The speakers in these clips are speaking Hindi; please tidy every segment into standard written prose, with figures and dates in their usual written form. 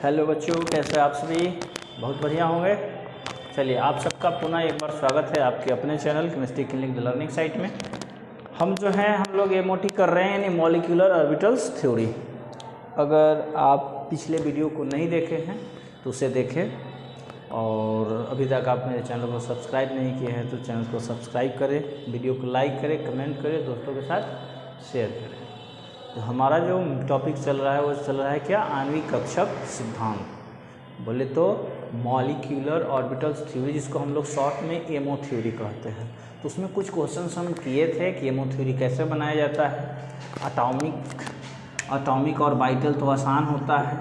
हेलो बच्चों, कैसे आप सभी? बहुत बढ़िया होंगे। चलिए, आप सबका पुनः एक बार स्वागत है आपके अपने channel chemistry clinic the learning site में। हम लोग एमओटी कर रहे हैं, यानी मॉलिक्यूलर ऑर्बिटल्स थ्योरी। अगर आप पिछले वीडियो को नहीं देखे हैं तो उसे देखें, और अभी तक आप मेरे चैनल को सब्सक्राइब नहीं किए हैं तो चैनल को सब्सक्राइब करें, वीडियो को लाइक करें, कमेंट करें, दोस्तों के साथ शेयर करें। तो हमारा जो टॉपिक चल रहा है वो चल रहा है क्या? आणविक कक्षक सिद्धांत, बोले तो मॉलिक्यूलर ऑर्बिटल्स थ्योरी, जिसको हम लोग शॉर्ट में एमओ थ्योरी कहते हैं। तो उसमें कुछ क्वेश्चंस हम किए थे कि एमओ थ्योरी कैसे बनाया जाता है। एटॉमिक और बाइटल तो आसान होता है,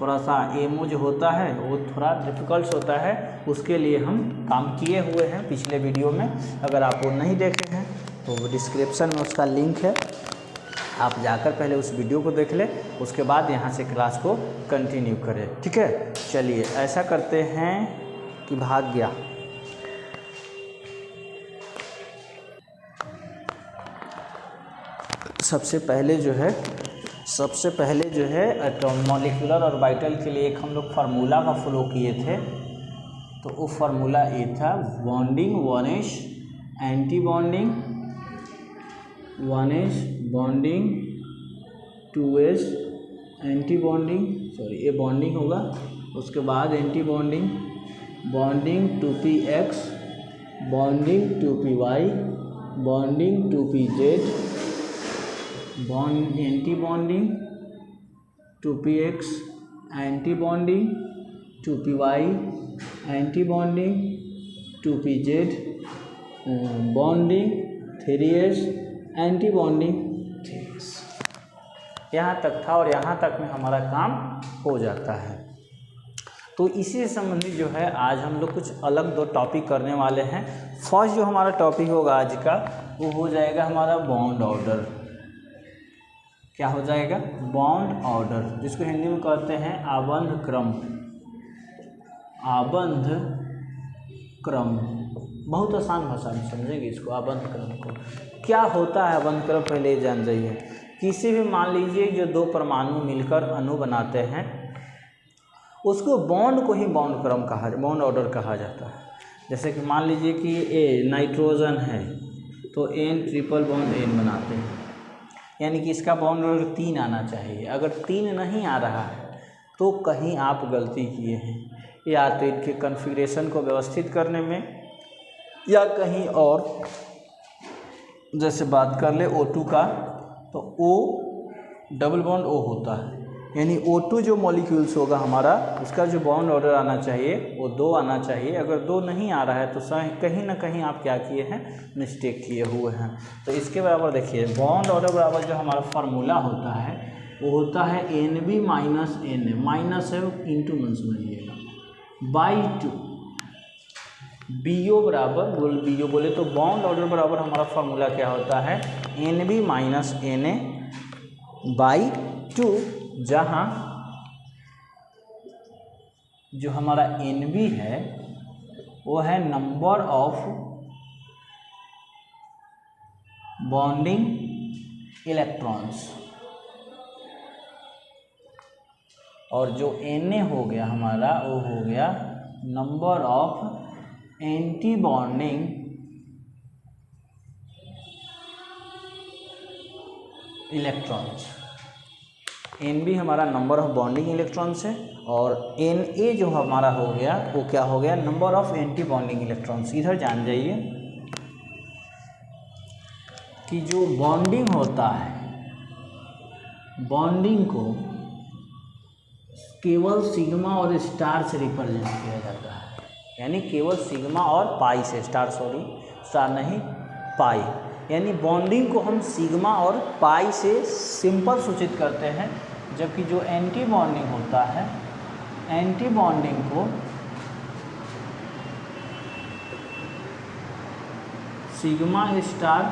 थोड़ा सा एमओ जो होता है वो थोड़ा डिफ़िकल्ट होता है। उसके लिए हम काम किए हुए हैं पिछले वीडियो में। अगर आप वो नहीं देखे हैं तो डिस्क्रिप्शन में उसका लिंक है, आप जाकर पहले उस वीडियो को देख लें, उसके बाद यहाँ से क्लास को कंटिन्यू करें। ठीक है, चलिए ऐसा करते हैं कि भाग गया। सबसे पहले जो है मॉलिक्यूलर और बाइटल के लिए एक हम लोग फार्मूला का फॉलो किए थे। तो वो फार्मूला ये था, bonding 1s, anti bonding 1s, bonding 2s, anti bonding, sorry ये बॉन्डिंग होगा, उसके बाद anti bonding, bonding 2px, bonding 2py, bonding 2pz, bond anti bonding 2px, anti bonding 2py, anti bonding 2pz, bonding 3s, anti bonding 3s। यहाँ तक था और यहाँ तक में हमारा काम हो जाता है। तो इसी से संबंधित जो है आज हम लोग कुछ अलग दो टॉपिक करने वाले हैं। फर्स्ट जो हमारा टॉपिक होगा आज का वो हो जाएगा हमारा बॉन्ड ऑर्डर। क्या हो जाएगा? बॉन्ड ऑर्डर, जिसको हिंदी में कहते हैं आबंध क्रम। आबंध क्रम बहुत आसान भाषा में समझेंगे इसको। आबंध क्रम को क्या होता है? आबंध क्रम पहले जान जाइए। किसी भी मान लीजिए जो दो परमाणु मिलकर अणु बनाते हैं, उसको बॉन्ड को ही बॉन्ड क्रम बॉन्ड ऑर्डर कहा जाता है। जैसे कि मान लीजिए कि ए नाइट्रोजन है तो N ट्रिपल बॉन्ड N बनाते हैं, यानी कि इसका बॉन्ड ऑर्डर 3 आना चाहिए। अगर 3 नहीं आ रहा है तो कहीं आप गलती किए हैं, या तो इनके कॉन्फ़िगरेशन को व्यवस्थित करने में या कहीं और। जैसे बात कर ले O2 का, तो O डबल बॉन्ड O होता है, यानी O2 जो मॉलिक्यूल्स होगा हमारा, उसका जो बॉन्ड ऑर्डर आना चाहिए वो 2 आना चाहिए। अगर 2 नहीं आ रहा है तो कहीं ना कहीं आप क्या किए हैं? मिस्टेक किए हुए हैं। तो इसके बराबर देखिए, बॉन्ड ऑर्डर बराबर जो हमारा फार्मूला होता है वो होता है NB माइनस NA, माइनस है इंटू मन समझिएगा, बाई 2। BO बराबर BO बोले तो बॉन्ड ऑर्डर बराबर हमारा फार्मूला क्या होता है? NB माइनस NA बाई 2, जहाँ जो हमारा NB है वो है नंबर ऑफ बॉन्डिंग इलेक्ट्रॉन्स, और जो Na हो गया हमारा वो हो गया number of anti bonding electrons. Nb हमारा नंबर ऑफ बॉन्डिंग इलेक्ट्रॉन्स है, और Na जो हमारा हो गया वो क्या हो गया? Number of anti bonding electrons. इधर जान जाइए कि जो बॉन्डिंग होता है, बॉन्डिंग को केवल सिग्मा और स्टार से रिप्रेजेंट किया जाता है, यानी केवल सिग्मा और पाई से, स्टार नहीं, पाई। यानी बॉन्डिंग को हम सिग्मा और पाई से सिंपल सूचित करते हैं, जबकि जो एंटी बॉन्डिंग होता है, एंटी बॉन्डिंग को सिग्मा स्टार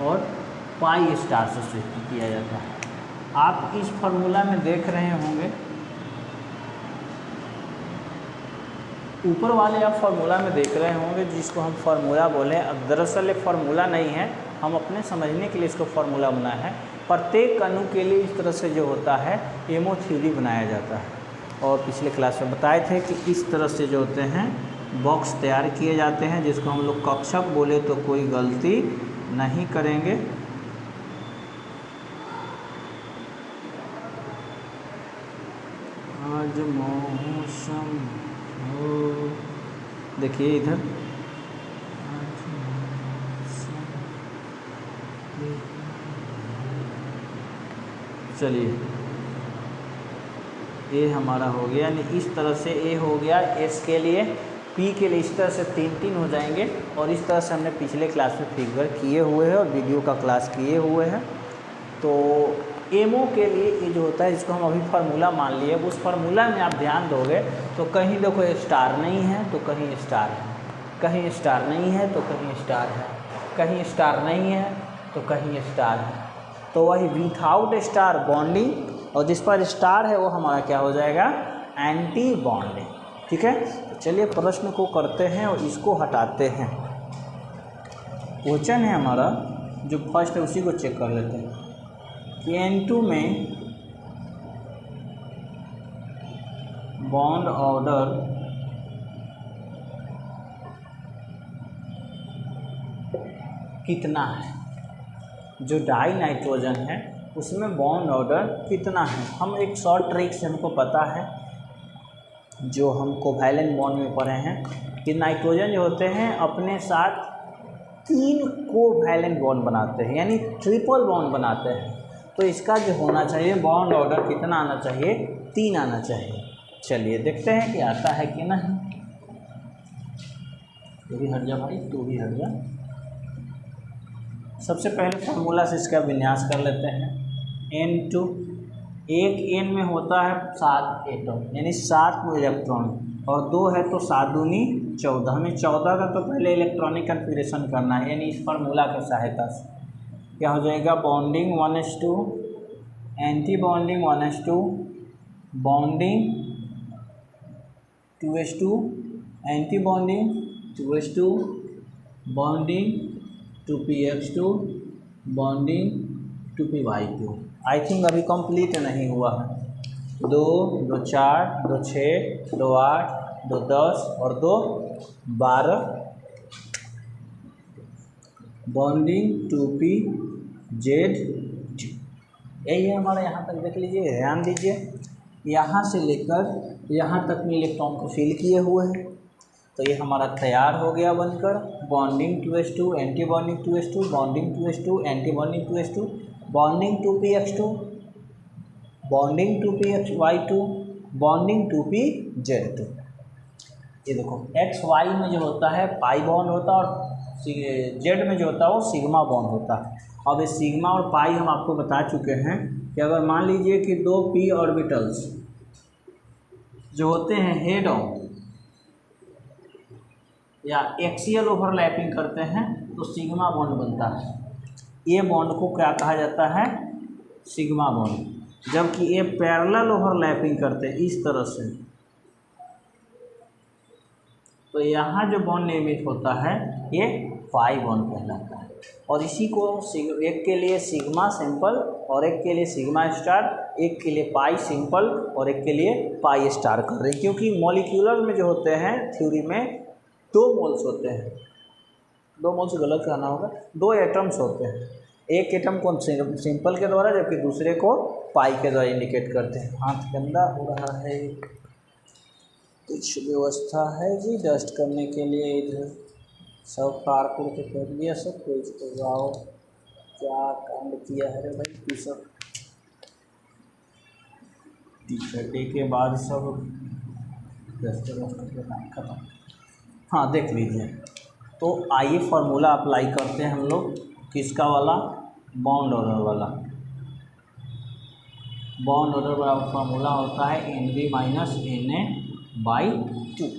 और पाई स्टार से सूचित किया जाता है। आप इस फार्मूला में देख रहे होंगे, ऊपर वाले आप फार्मूला में देख रहे होंगे जिसको हम फार्मूला बोले। अब दरअसल ये फार्मूला नहीं है, हम अपने समझने के लिए इसको फार्मूला बनाया है। प्रत्येक अणु के लिए इस तरह से जो होता है एमओ थ्योरी बनाया जाता है। और पिछले क्लास में बताए थे कि इस तरह से जो होते हैं बॉक्स तैयार किए जाते हैं, जिसको हम लोग कक्षक बोले तो कोई गलती नहीं करेंगे। आज मौसम हो, देखिए इधर चलिए ए हमारा हो गया, यानी इस तरह से ए हो गया एस के लिए, पी के लिए इस तरह से 3 हो जाएंगे। और इस तरह से हमने पिछले क्लास में फिगर किए हुए हैं और वीडियो का क्लास किए हुए हैं। तो एमओ के लिए ये जो होता है, इसको हम अभी फार्मूला मान लिए, उस फार्मूला में आप ध्यान दोगे तो कहीं देखो स्टार नहीं है तो कहीं स्टार है, कहीं स्टार नहीं है तो कहीं स्टार है, कहीं स्टार नहीं है तो कहीं स्टार है। तो वही विथआउट स्टार बॉन्डिंग, और जिस पर स्टार है वो हमारा क्या हो जाएगा, एंटी बॉन्डिंग। ठीक है, तो चलिए प्रश्न को करते हैं और इसको हटाते हैं। क्वेश्चन है हमारा जो फर्स्ट है उसी को चेक कर लेते हैं कि N2 में बॉन्ड ऑर्डर कितना है। जो डाई नाइट्रोजन है उसमें बॉन्ड ऑर्डर कितना है। हम एक शॉर्ट ट्रिक से हमको पता है, जो हम कोवैलेंट बॉन्ड में पढ़े हैं, कि नाइट्रोजन जो होते हैं अपने साथ 3 कोवैलेंट बॉन्ड बनाते हैं, यानी ट्रिपल बॉन्ड बनाते हैं। तो इसका जो होना चाहिए बॉन्ड ऑर्डर कितना आना चाहिए, 3 आना चाहिए। चलिए देखते हैं कि आता है कि नहीं। तू भी हट जा भाई, तू भी हट जा। सबसे पहले फार्मूला से इसका विन्यास कर लेते हैं। N2, एक N में होता है 7 एटम, यानी 7 इलेक्ट्रॉन, और 2 है तो 7 दूनी 14। हमें 14 का तो पहले इलेक्ट्रॉनिक कन्फिगरेशन करना है, यानी इस फार्मूला की सहायता से क्या हो जाएगा, bonding 1s2, anti bonding 1s2, bonding 2s2, anti bonding 2s2, bonding 2px2, bonding 2py2। I think अभी कंप्लीट नहीं हुआ है। 2, 2, 4, 2, 6, 2, 8, 2, 10 और 2, 12, बॉन्डिंग 2pz। यही है हमारा, यहाँ तक देख लीजिए, ध्यान दीजिए, यहाँ से लेकर यहाँ तक में इलेक्ट्रॉन को फिल किए हुए हैं। तो ये हमारा तैयार हो गया बनकर, bonding 2s2, anti bonding 2s2, bonding 2s2, anti bonding 2s2, bonding 2px2, bonding 2py2, bonding 2pz2। ये देखो एक्स वाई में जो होता है पाई बॉन्ड होता है, और जेड में जो होता है वो सिग्मा बॉन्ड होता है। अब ये सिग्मा और पाई हम आपको बता चुके हैं कि अगर मान लीजिए कि 2 p ऑर्बिटल्स जो होते हैं हेड ऑन या एक्सियल ओवरलैपिंग करते हैं तो सिग्मा बॉन्ड बनता है। ये बॉन्ड को क्या कहा जाता है, सिग्मा बॉन्ड। जबकि ये पैरेलल ओवरलैपिंग करते हैं इस तरह से, तो यहाँ जो बॉन्ड निर्मित होता है ये पाई बॉन्ड कहलाता है। और इसी को एक के लिए सिग्मा सिंपल और एक के लिए सिग्मा स्टार, एक के लिए पाई सिंपल और एक के लिए पाई स्टार कर रहे हैं, क्योंकि मॉलिक्यूलर में जो होते हैं थ्योरी में 2 मोल्स होते हैं। 2 मोल्स गलत कहना होगा, 2 एटम्स होते हैं। एक एटम को सिंपल के द्वारा जबकि दूसरे को पाई के द्वारा इंडिकेट करते हैं। हाथ गंदा हो रहा है, कुछ व्यवस्था है जी डस्ट करने के लिए? इधर सब कारपुर के कर दिया, सब कोई तो जाओ, क्या कांड किया है रे भाई तू सब। टीचर डे के बाद सब डस्ट के काम खत्म। हाँ देख लीजिए, तो आइए फार्मूला अप्लाई करते हैं हम लोग, किसका वाला, बॉन्ड ऑर्डर वाला। बॉन्ड ऑर्डर वाला फार्मूला होता है NB - Na/2।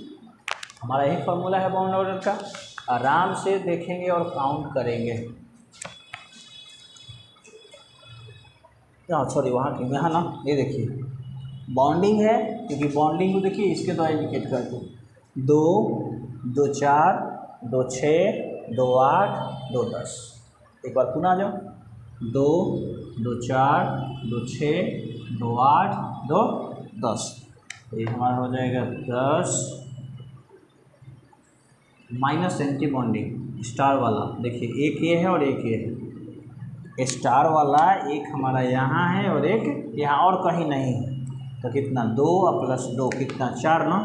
हमारा यही फार्मूला है बॉन्ड ऑर्डर का। आराम से देखेंगे और काउंट करेंगे। सॉरी वहाँ की, यहाँ ना, ये देखिए बॉन्डिंग है, क्योंकि बॉन्डिंग को देखिए इसके द्वारा इंडिकेट करते हैं। 2, 2, 4, 2, 6, 2, 8, 2, 10। एक बार पुनः जाओ, 2, 2, 4, 2, 6, 2, 8, 2, 10। तो ये हमारा हो जाएगा 10 माइनस एंटी बॉन्डिंग स्टार वाला। देखिए एक ये है और एक ये है, स्टार वाला एक हमारा यहाँ है और एक यहाँ और कहीं नहीं है। तो कितना 2 प्लस 2 कितना 4 ना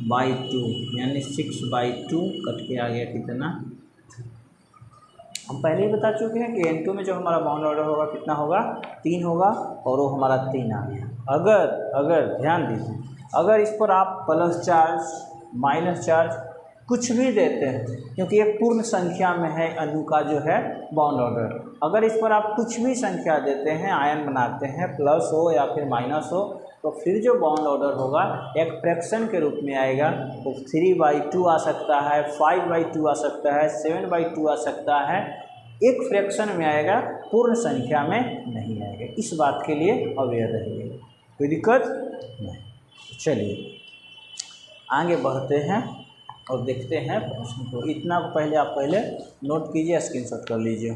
बाई 2 यानी 6/2 कट के आ गया कितना। हम पहले ही बता चुके हैं कि N2 में जो हमारा बाउंड ऑर्डर होगा कितना होगा 3 होगा और वो हमारा 3 आ गया। अगर ध्यान दीजिए, अगर इस पर आप प्लस चार्ज माइनस चार्ज कुछ भी देते हैं, क्योंकि एक पूर्ण संख्या में है अणु का जो है बाउंड ऑर्डर, अगर इस पर आप कुछ भी संख्या देते हैं आयन बनाते हैं प्लस हो या फिर माइनस हो, तो फिर जो बाउंड ऑर्डर होगा एक फ्रैक्शन के रूप में आएगा। तो 3/2 आ सकता है, 5/2 आ सकता है, 7/2 आ सकता है, एक फ्रैक्शन में आएगा, पूर्ण संख्या में नहीं आएगा। इस बात के लिए अवेयर रहिए, कोई दिक्कत नहीं। चलिए आगे बढ़ते हैं और देखते हैं प्रश्न को। इतना पहले आप नोट कीजिए, स्क्रीनशॉट कर लीजिए।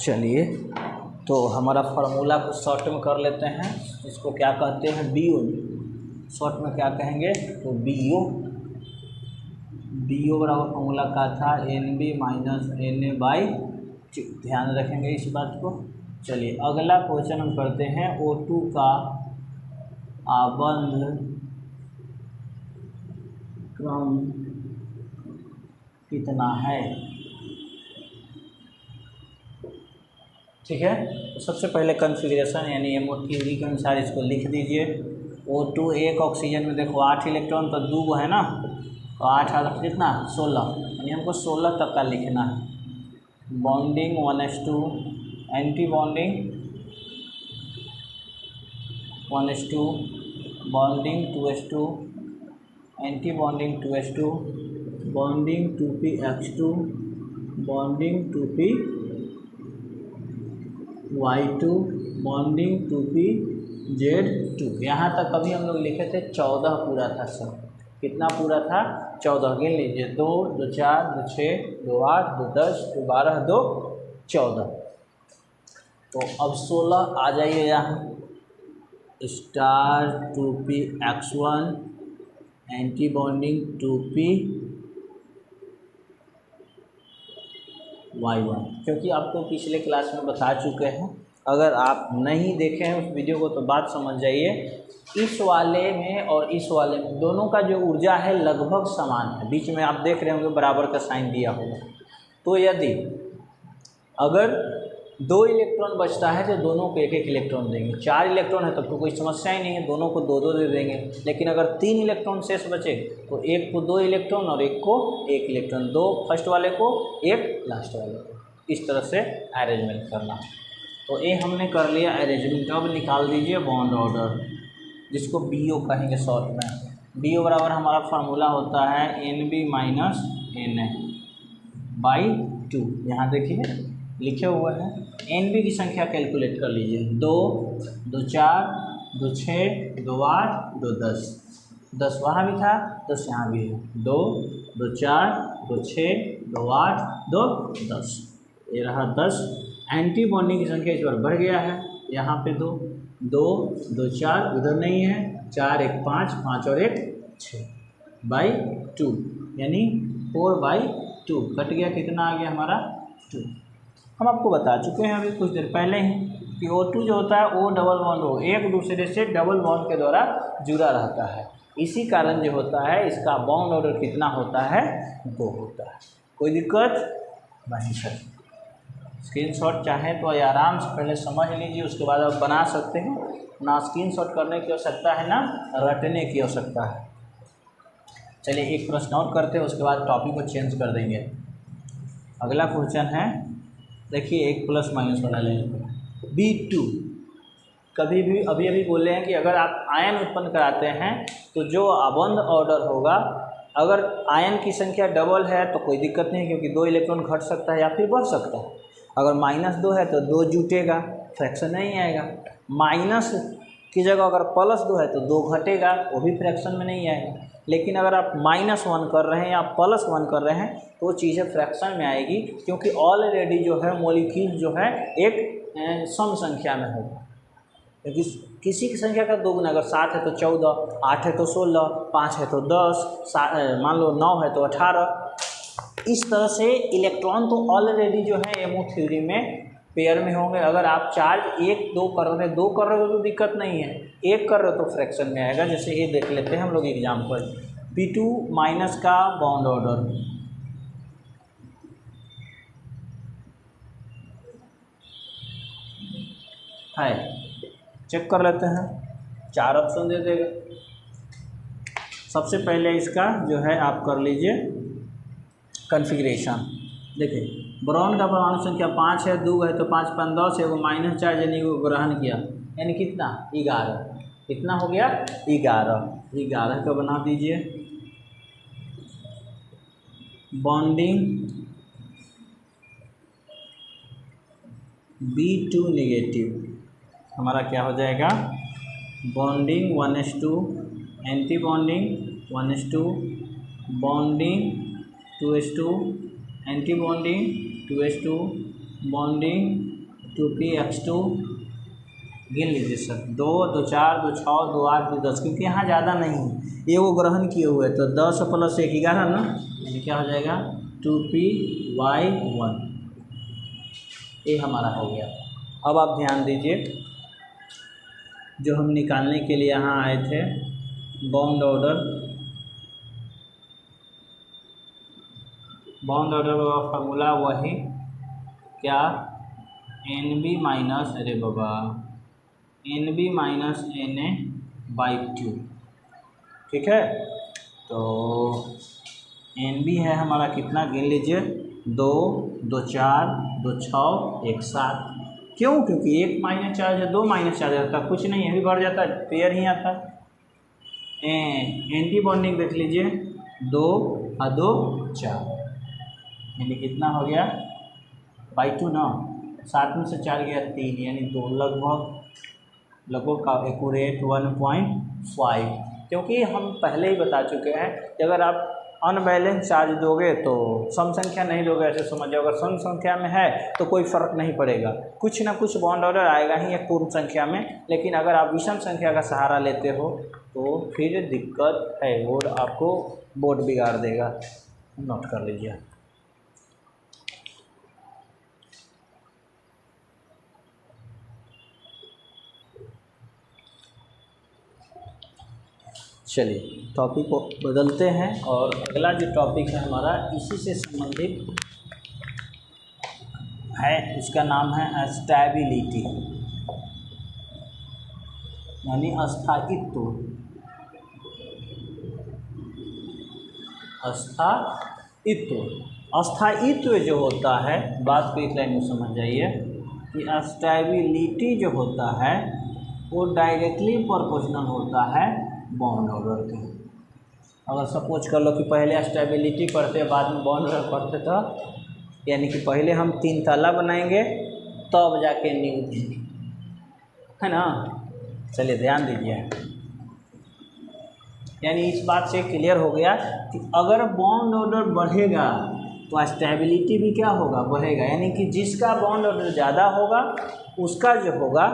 चलिए तो हमारा फार्मूला को शॉर्ट में कर लेते हैं, इसको क्या कहते हैं BO, शॉर्ट में क्या कहेंगे तो BO बराबर फार्मूला का था NB माइनस Na/2। ध्यान रखेंगे इस बात को। चलिए अगला क्वेश्चन हम करते हैं O2 का आबंध क्रम कितना है। ठीक है, तो सबसे पहले कॉन्फ़िगरेशन यानी एमओ थ्योरी के अनुसार इसको लिख दीजिए। O2 एक ऑक्सीजन में देखो 8 इलेक्ट्रॉन तो 2 है ना, तो 8 आठ कितना 16, यानी हमको 16 तक का लिखना है। Bonding 1s2, anti bonding 1s2, bonding 2s2, anti bonding 2s2, bonding 2px2, bonding 2py2, bonding 2pz2। यहाँ तक अभी हम लोग लिखे थे 14 पूरा था सब। कितना पूरा था 14, गिन लीजिए 2 2 4 2 6 2 8 2 10 2 12 2 14। तो अब 16 आ जाइए यहाँ, star 2px1, anti bonding 2py1। क्योंकि आपको पिछले क्लास में बता चुके हैं, अगर आप नहीं देखे हैं उस वीडियो को तो बात समझ जाइए। इस वाले में और इस वाले में दोनों का जो ऊर्जा है लगभग समान है। बीच में आप देख रहे होंगे बराबर का साइन दिया होगा। तो यदि अगर 2 इलेक्ट्रॉन बचता है तो दोनों को 1-1 इलेक्ट्रॉन देंगे। 4 इलेक्ट्रॉन है तब तो कोई समस्या ही नहीं है, दोनों को 2-2 दे देंगे। लेकिन अगर 3 इलेक्ट्रॉन शेष बचे तो एक को 2 इलेक्ट्रॉन और एक को 1 इलेक्ट्रॉन, 2 फर्स्ट वाले को 1 लास्ट वाले को, इस तरह से अरेंजमेंट करना। तो ये हमने कर लिया अरेंजमेंट। अब निकाल दीजिए बॉन्ड ऑर्डर, जिसको BO कहेंगे शॉर्ट में। BO बराबर हमारा फार्मूला होता है NB माइनस Na/2। यहाँ देखिए लिखे हुए हैं, NB की संख्या कैलकुलेट कर लीजिए। 2 2 4 2 6 2 8 2 10, 10 वहाँ भी था 10 यहाँ भी है। 2 2 4 2 6 2 8 2 10, ये रहा 10। एंटी बॉन्डिंग की संख्या इस बार बढ़ गया है, यहाँ पे 2 2 2 4 उधर नहीं है, 4 1 5 5 और 1 6/2 यानी 4/2 कट गया। कितना आ गया हमारा 2। हम आपको बता चुके हैं अभी कुछ देर पहले ही कि O2 जो होता है O डबल बॉन्ड O एक दूसरे से डबल बॉन्ड के द्वारा जुड़ा रहता है। इसी कारण जो होता है इसका बॉन्ड ऑर्डर कितना होता है 2 होता है। कोई दिक्कत नहीं है। स्क्रीनशॉट चाहें तो आराम से पहले समझ लीजिए, उसके बाद आप बना सकते हैं। ना स्क्रीनशॉट करने की आवश्यकता है ना रटने की आवश्यकता है। चलिए एक प्रश्न और करते हैं, उसके बाद टॉपिक को चेंज कर देंगे। अगला क्वेश्चन है, देखिए एक प्लस माइनस वाला ले लेते हैं। B2 कभी भी अभी बोले हैं कि अगर आप आयन उत्पन्न कराते हैं तो जो आबंध ऑर्डर होगा, अगर आयन की संख्या डबल है तो कोई दिक्कत नहीं, क्योंकि 2 इलेक्ट्रॉन घट सकता है या फिर बढ़ सकता है। अगर -2 है तो 2 जुटेगा, फ्रैक्शन नहीं आएगा। की जगह अगर +2 है तो 2 घटेगा, वो भी फ्रैक्शन में नहीं आएगा। लेकिन अगर आप -1 कर रहे हैं या +1 कर रहे हैं तो वो चीज़ें फ्रैक्शन में आएगी, क्योंकि ऑलरेडी जो है मॉलिक्यूल जो है एक सम संख्या में होगा। क्योंकि किसी की संख्या का 2 गुना, अगर 7 है तो 14, 8 है तो 16, 5 है तो 10, मान लो 9 है तो 18। इस तरह से इलेक्ट्रॉन तो ऑलरेडी जो है एमओ थ्योरी में पेयर में होंगे। अगर आप चार्ज 1 2 कर रहे हैं, 2 कर रहे हो तो दिक्कत नहीं है, 1 कर रहे हो तो फ्रैक्शन में आएगा। जैसे ये देख लेते हैं हम लोग एग्जाम्पल, P2- का बॉन्ड ऑर्डर है, चेक कर लेते हैं। 4 ऑप्शन दे देगा। सबसे पहले इसका जो है आप कर लीजिए कॉन्फ़िगरेशन। देखिए बोरॉन का परमाणु संख्या 5 है, 2 है तो 5 5 10 है, वो माइनस चार्ज यानी वो ग्रहण किया, यानी कितना 11। कितना हो गया 11 का बना दीजिए। बॉन्डिंग B2 नेगेटिव हमारा क्या हो जाएगा, bonding 1:2, anti bonding 1:2, bonding 2:2, anti bonding 2:2, bonding 2px2। गिन लीजिए सर, 2 2 4 2 6 2 8 2 10, क्योंकि यहाँ ज़्यादा नहीं ये वो ग्रहण किए हुए, तो 10 + 1 11 ना, यानी क्या हो जाएगा 2py1। ये हमारा हो गया। अब आप ध्यान दीजिए, जो हम निकालने के लिए यहाँ आए थे बॉन्ड ऑर्डर का फार्मूला वही क्या, NB- अरे बाबा NB - Na/2, ठीक है। तो NB है हमारा कितना, गिन लीजिए 2 2 4 2 6 1 7। क्यों, क्योंकि 1 माइनस चार्ज है, 2 माइनस चार्ज आता है, कुछ नहीं, ये भी बढ़ जाता है, पेयर ही आता है। एंटी बॉन्डिंग देख लीजिए 2 और 2 4, यानी कितना हो गया 2 ना, 7 में से 4 गया 3, यानी 2, लगभग का एक्यूरेट 1.5। क्योंकि हम पहले ही बता चुके हैं कि अगर आप अनबैलेंस चार्ज दोगे तो सम संख्या नहीं दोगे, ऐसे समझो। अगर सम संख्या में है तो कोई फ़र्क नहीं पड़ेगा, कुछ ना कुछ बॉन्ड ऑर्डर आएगा ही एक पूर्ण संख्या में। लेकिन अगर आप विषम संख्या का सहारा लेते हो तो फिर दिक्कत है, वो आपको बोर्ड बिगाड़ देगा। नोट कर लीजिए। चलिए टॉपिक को बदलते हैं, और अगला जो टॉपिक है हमारा इसी से संबंधित है, इसका नाम है स्टेबिलिटी, यानी अस्थायित्व। अस्थायित्व जो होता है, बात को एक लाइन में समझ जाइए कि स्टेबिलिटी जो होता है वो डायरेक्टली प्रोपोर्शनल होता है बॉन्ड ऑर्डर के। अगर सपोज कर लो कि पहले स्टेबिलिटी पढ़ते बाद में बॉन्ड ऑर्डर पढ़ते, तो यानी कि पहले हम 3 ताला बनाएंगे तब जाके नींव देंगे, है ना। चलिए ध्यान दीजिए, यानी इस बात से क्लियर हो गया कि अगर बॉन्ड ऑर्डर बढ़ेगा तो स्टेबिलिटी भी क्या होगा, बढ़ेगा। यानी कि जिसका बॉन्ड ऑर्डर ज़्यादा होगा उसका जो होगा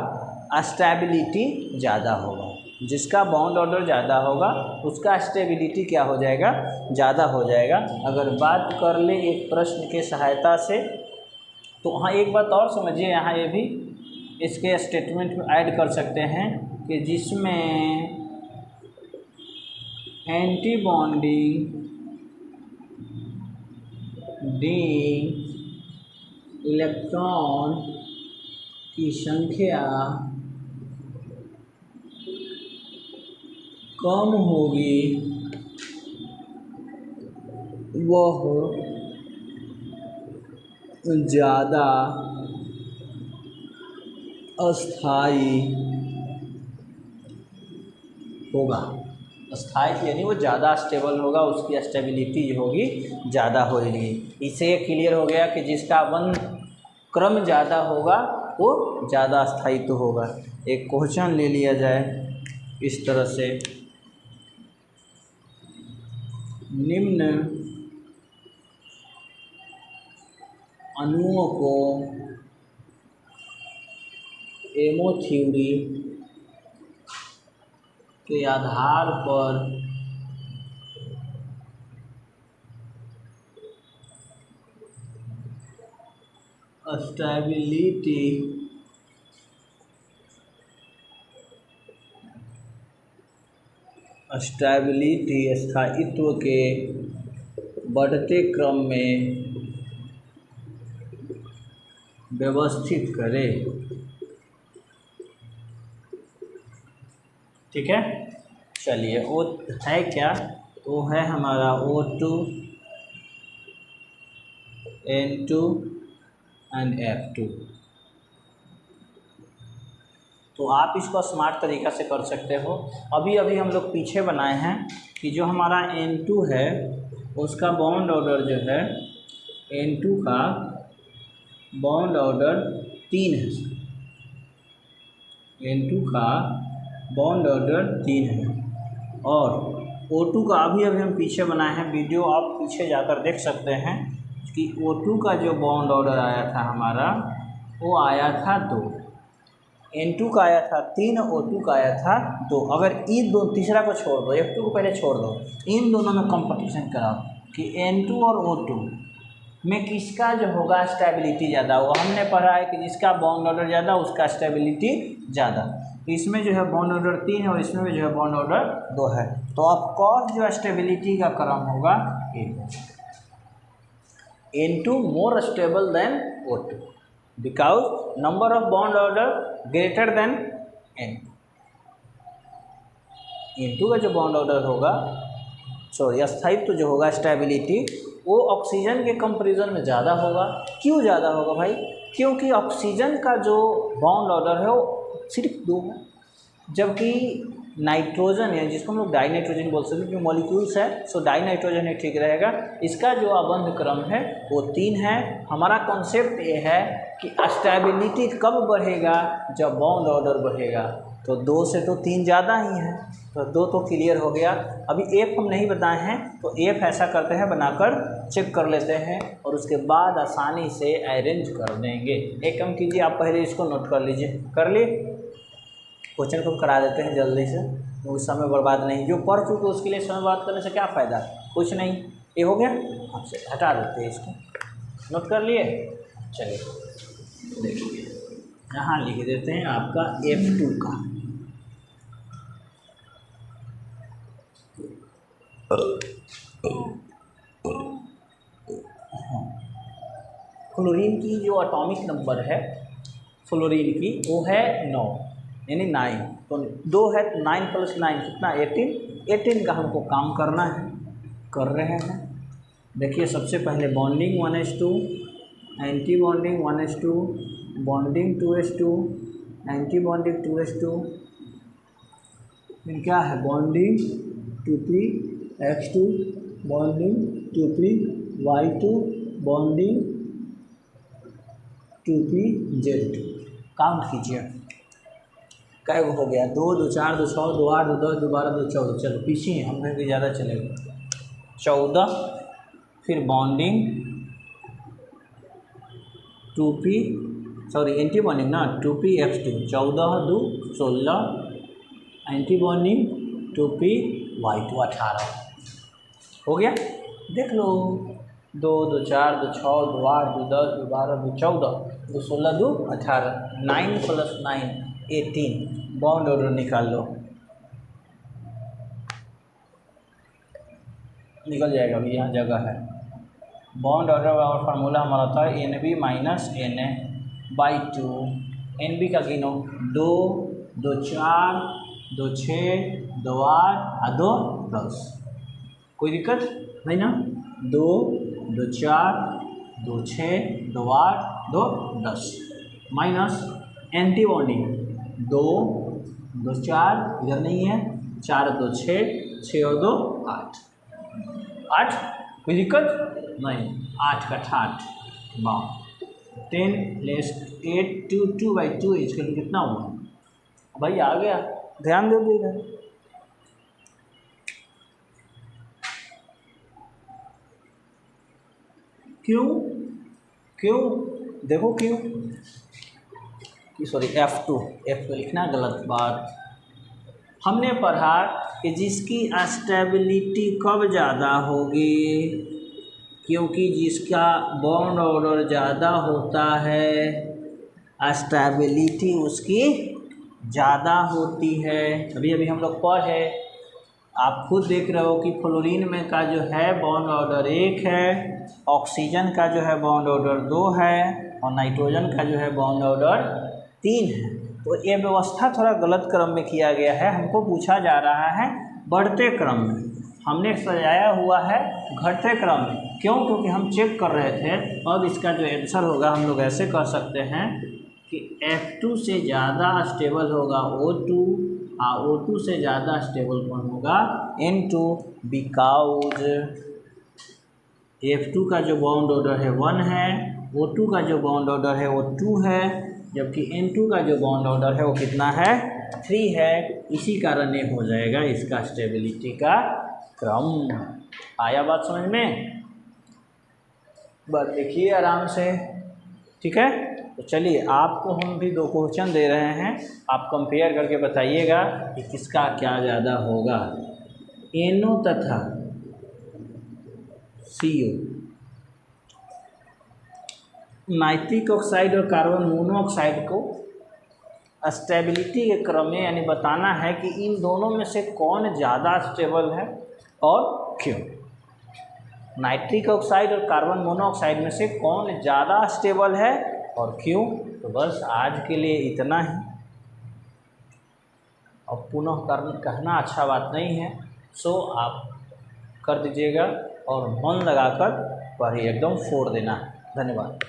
स्टेबिलिटी ज़्यादा होगा, जिसका बॉन्ड ऑर्डर ज़्यादा होगा उसका स्टेबिलिटी क्या हो जाएगा, ज़्यादा हो जाएगा। अगर बात कर ले एक प्रश्न के सहायता से, तो हाँ एक बात और समझिए, यहाँ ये भी इसके स्टेटमेंट में ऐड कर सकते हैं कि जिसमें एंटी बॉन्डिंग इलेक्ट्रॉन की संख्या कम होगी वह ज़्यादा अस्थाई होगा। अस्थाई यानी वो ज़्यादा स्टेबल होगा, उसकी स्टेबिलिटी जो होगी ज़्यादा होगी। इससे क्लियर हो गया कि जिसका वन क्रम ज़्यादा होगा वो ज़्यादा स्थायित्व होगा। एक क्वेश्चन ले लिया जाए इस तरह से, निम्न अणुओं को एमो थ्योरी के आधार पर स्टेबिलिटी स्थायित्व के बढ़ते क्रम में व्यवस्थित करें। ठीक है, चलिए वो है क्या, वो है हमारा O2 N2 एंड F2। तो आप इसको स्मार्ट तरीक़ा से कर सकते हो। अभी हम लोग पीछे बनाए हैं कि जो हमारा N2 है उसका बॉन्ड ऑर्डर जो है, N2 का बॉन्ड ऑर्डर 3 है, N2 का बॉन्ड ऑर्डर 3 है। और O2 का अभी हम पीछे बनाए हैं, वीडियो आप पीछे जाकर देख सकते हैं कि O2 का जो बॉन्ड ऑर्डर आया था हमारा, वो आया था 2, N2 का आया था 3, O2 का आया था 2। अगर इन दो, तीसरा को छोड़ दो, F2 को पहले छोड़ दो, इन दोनों में कंपटीशन कराओ कि N2 और O2 में किसका जो होगा स्टेबिलिटी ज़्यादा होगा। हमने पढ़ा है कि जिसका बॉन्ड ऑर्डर ज़्यादा उसका स्टेबिलिटी ज़्यादा। इसमें जो है बॉन्ड ऑर्डर 3 है और इसमें भी जो है बॉन्ड ऑर्डर 2 है। तो अब कॉस्ट जो स्टेबिलिटी का क्रम होगा N2 more stable then O2 because number of bond order greater than N2। N2 का जो बॉन्ड ऑर्डर होगा, सॉरी स्थायित्व जो होगा स्टेबिलिटी, वो ऑक्सीजन के कंपैरिजन में ज़्यादा होगा। क्यों ज़्यादा होगा भाई? क्योंकि ऑक्सीजन का जो बॉन्ड ऑर्डर है वो सिर्फ 2 है, जबकि नाइट्रोजन है, जिसको हम लोग डाई नाइट्रोजन बोल सकते हैं, जो मॉलिक्यूल्स है, सो डाई नाइट्रोजन ही ठीक रहेगा। इसका जो आबंध क्रम है वो 3 है। हमारा कॉन्सेप्ट ये है कि स्टेबिलिटी कब बढ़ेगा? जब बॉन्ड ऑर्डर बढ़ेगा। तो 2 से तो 3 ज़्यादा ही है, तो 2 तो क्लियर हो गया। अभी F हम नहीं बताए हैं, तो F ऐसा करते हैं, बनाकर चेक कर लेते हैं और उसके बाद आसानी से अरेंज कर देंगे। एक काम कीजिए, आप पहले इसको नोट कर लीजिए। कर लिए? क्वेश्चन को करा देते हैं जल्दी से, तो समय बर्बाद नहीं। जो पढ़ चुके उसके लिए समय बर्बाद करने से क्या फ़ायदा? कुछ नहीं। ये हो गया, आपसे हटा देते हैं इसको। नोट कर लिए? चलिए देखिए, यहाँ लिख देते हैं आपका F2 का। फ्लोरीन की जो एटॉमिक नंबर है फ्लोरीन की, वो है 9, यानी 9। तो 2 है, तो 9 + 9 कितना? 18 का हमको काम करना है, कर रहे हैं। देखिए सबसे पहले bonding 1s2, anti bonding 1s2, bonding 2s2, anti bonding 2s2, फिर क्या है? Bonding 2p(x2), bonding 2p(y2), bonding 2p(z2). Count कीजिए क्या हो गया? 2, 2, 4, 2, 6, 2, 8, 2, 10, 2, 12, 2, 14। चलो पीछे हैं हम, कहीं ज़्यादा चलेगा। 14, फिर bonding 2p, sorry anti bonding ना, 2p(x2), 14 2 16, एंटी बॉन्डिंग 2p(y2), 18 हो गया। देख लो, 2, 2, 4, 2, 6, 2, 8, 2, 10, 2, 12, 2, 14, 2, 16, 2, 18, 9 + 9 18। बॉन्ड ऑर्डर निकाल लो, निकल जाएगा। अभी यहाँ जगह है। बॉन्ड ऑर्डर का फार्मूला हमारा था NB - Na/2। NB का गिनो, 2, 2, 4, 2, 6, 2, 8, 2, 10। कोई दिक्कत नहीं ना? 2, 2, 4, 2, 6, 2, 8, 2, 10 माइनस एंटी बॉन्डिंग 2, 2, 4 इधर नहीं है, 4, 2, 6, 6 और 2 8। 8 कोई दिक्कत नहीं, 8 का 8 बाव 10 लेस 8 2 एच का कितना हुआ भाई? आ गया, ध्यान दे दीजिएगा। क्यों देखो क्यों सॉरी F2 लिखना गलत बात। हमने पढ़ा कि जिसकी स्टेबिलिटी कब ज़्यादा होगी, क्योंकि जिसका बॉन्ड ऑर्डर ज़्यादा होता है स्टेबिलिटी उसकी ज़्यादा होती है। अभी हम लोग पढ़े, आप खुद देख रहे हो कि फ्लोरीन में का जो है बॉन्ड ऑर्डर 1 है, ऑक्सीजन का जो है बॉन्ड ऑर्डर 2 है और नाइट्रोजन का जो है बॉन्ड ऑर्डर 3 है। तो ये व्यवस्था थोड़ा गलत क्रम में किया गया है। हमको पूछा जा रहा है बढ़ते क्रम में, हमने सजाया हुआ है घटते क्रम में। क्यों? क्योंकि हम चेक कर रहे थे। अब इसका जो आंसर होगा हम लोग ऐसे कर सकते हैं कि F2 से ज़्यादा स्टेबल होगा O2 और O2 से ज़्यादा स्टेबल कौन होगा? N2, बिकॉज F2 का जो बॉन्ड ऑर्डर है 1 है, O2 का जो बॉन्ड ऑर्डर है वो 2 है, जबकि N2 का जो बॉन्ड ऑर्डर है वो कितना है? 3 है। इसी कारण ये हो जाएगा इसका स्टेबिलिटी का क्रम। आया बात समझ में? बस देखिए आराम से, ठीक है। तो चलिए आपको हम भी 2 क्वेश्चन दे रहे हैं, आप कंपेयर करके बताइएगा कि किसका क्या ज़्यादा होगा। NO तथा CO, नाइट्रिक ऑक्साइड और कार्बन मोनोऑक्साइड को स्टेबिलिटी के क्रम में यानी बताना है कि इन दोनों में से कौन ज़्यादा स्टेबल है और क्यों। नाइट्रिक ऑक्साइड और कार्बन मोनोऑक्साइड में से कौन ज़्यादा स्टेबल है और क्यों। तो बस आज के लिए इतना ही। अब पुनः कहना अच्छा बात नहीं है, सो आप कर दीजिएगा और मन लगाकर पढ़िए, एकदम फोड़ देना। धन्यवाद।